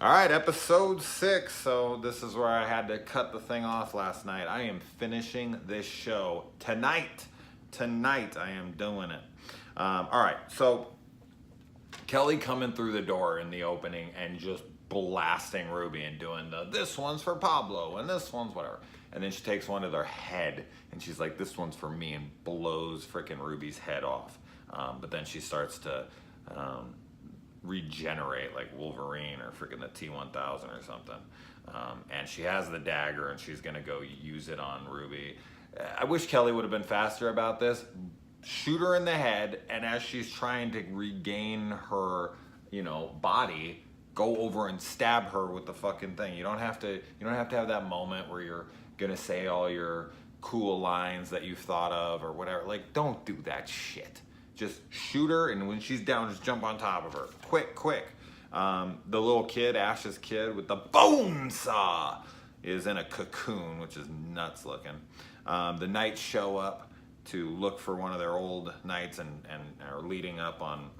All right, episode 6. So this is where I had to cut the thing off last night. I am finishing this show tonight. Tonight I am doing it. All right, so Kelly coming through the door in the opening and just blasting Ruby and doing this one's for Pablo and this one's whatever. And then she takes one to their head and she's like, this one's for me, and blows freaking Ruby's head off. But then she starts to regenerate like Wolverine or freaking the T-1000 or something. And she has the dagger and she's gonna go use it on Ruby. I wish Kelly would have been faster about this. Shoot her in the head, and as she's trying to regain her, body, go over and stab her with the fucking thing. You don't have to have that moment where you're gonna say all your cool lines that you've thought of or whatever. Like, don't do that shit. Just shoot her, and when she's down, just jump on top of her. Quick. The little kid, Ash's kid, with the bone saw, is in a cocoon, which is nuts looking. The knights show up to look for one of their old knights and are leading up on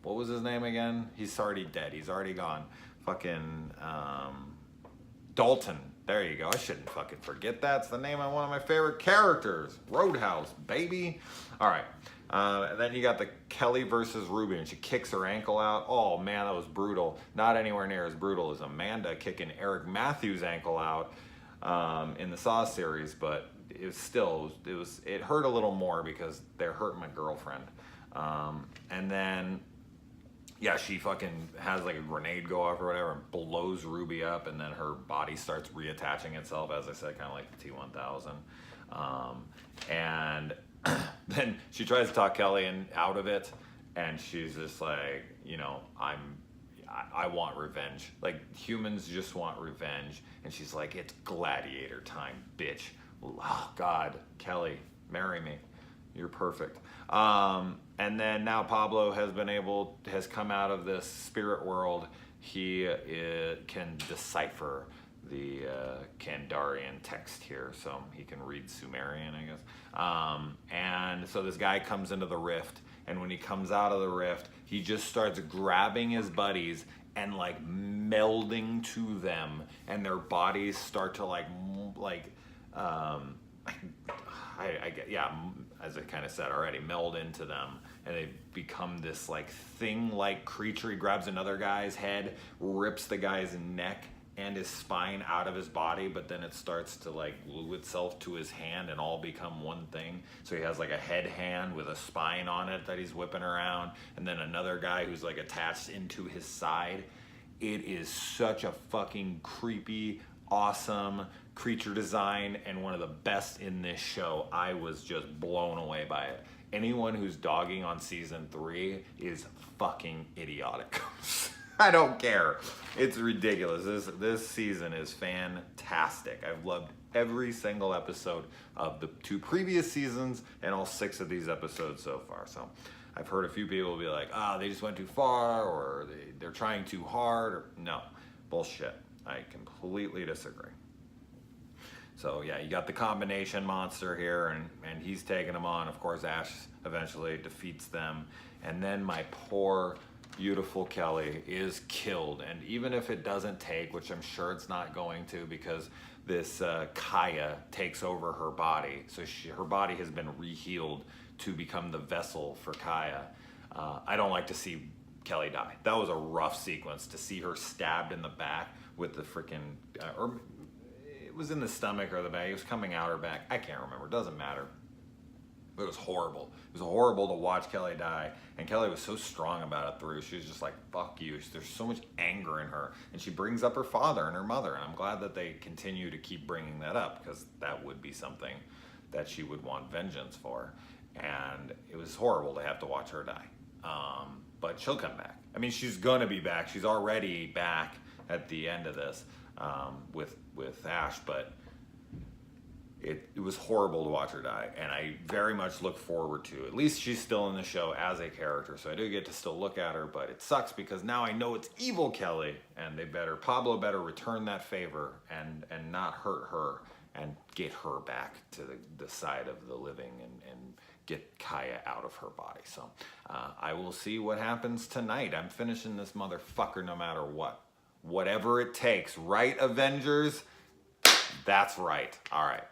what was his name again? He's already dead. He's already gone. Fucking Dalton. There you go. I shouldn't fucking forget that. It's the name of one of my favorite characters. Roadhouse, baby. All right. And then you got the Kelly versus Ruby, and she kicks her ankle out. Oh man, that was brutal. Not anywhere near as brutal as Amanda kicking Eric Matthews' ankle out in the Saw series, but it was still, it hurt a little more because they're hurting my girlfriend. And then, yeah, she fucking has like a grenade go off or whatever and blows Ruby up, and then her body starts reattaching itself, as I said, kind of like the T-1000. And then she tries to talk Kelly out of it, and she's just like, I want revenge. Like, humans just want revenge. And she's like, it's gladiator time, bitch. Oh, God, Kelly, marry me. You're perfect. And then now Pablo has come out of this spirit world. He can decipher the Kandarian text here, so he can read Sumerian, I guess. And so this guy comes into the rift, and when he comes out of the rift, he just starts grabbing his buddies and like melding to them, and their bodies start to as I kind of said already, meld into them, and they become this like thing-like creature. He grabs another guy's head, rips the guy's neck and his spine out of his body, but then it starts to like glue itself to his hand and all become one thing. So he has like a head hand with a spine on it that he's whipping around, and then another guy who's like attached into his side. It is such a fucking creepy, awesome creature design, and one of the best in this show. I was just blown away by it. Anyone who's dogging on season 3 is fucking idiotic. I don't care. It's ridiculous. This season is fantastic. I've loved every single episode of the 2 previous seasons and all 6 of these episodes so far. So I've heard a few people be like, they just went too far, or they're trying too hard. Or no, bullshit. I completely disagree. So yeah, you got the combination monster here, and he's taking them on. Of course, Ash eventually defeats them, and then my poor, beautiful Kelly is killed. And even if it doesn't take, which I'm sure it's not going to, because this Kaya takes over her body, so her body has been rehealed to become the vessel for Kaya. I don't like to see Kelly die. That was a rough sequence, to see her stabbed in the back with the freaking, or it was in the stomach or the back. It was coming out her back. I can't remember. It doesn't matter. But it was horrible. It was horrible to watch Kelly die. And Kelly was so strong about it through. She was just like, fuck you. There's so much anger in her. And she brings up her father and her mother. And I'm glad that they continue to keep bringing that up, because that would be something that she would want vengeance for. And it was horrible to have to watch her die. But she'll come back. I mean, she's going to be back. She's already back at the end of this with Ash. But it was horrible to watch her die, and I very much look forward to, at least she's still in the show as a character, so I do get to still look at her. But it sucks because now I know it's evil Kelly, and Pablo better return that favor and not hurt her and get her back to the side of the living and get Kaya out of her body. So I will see what happens tonight. I'm finishing this motherfucker no matter what. Whatever it takes. Right, Avengers? That's right. All right.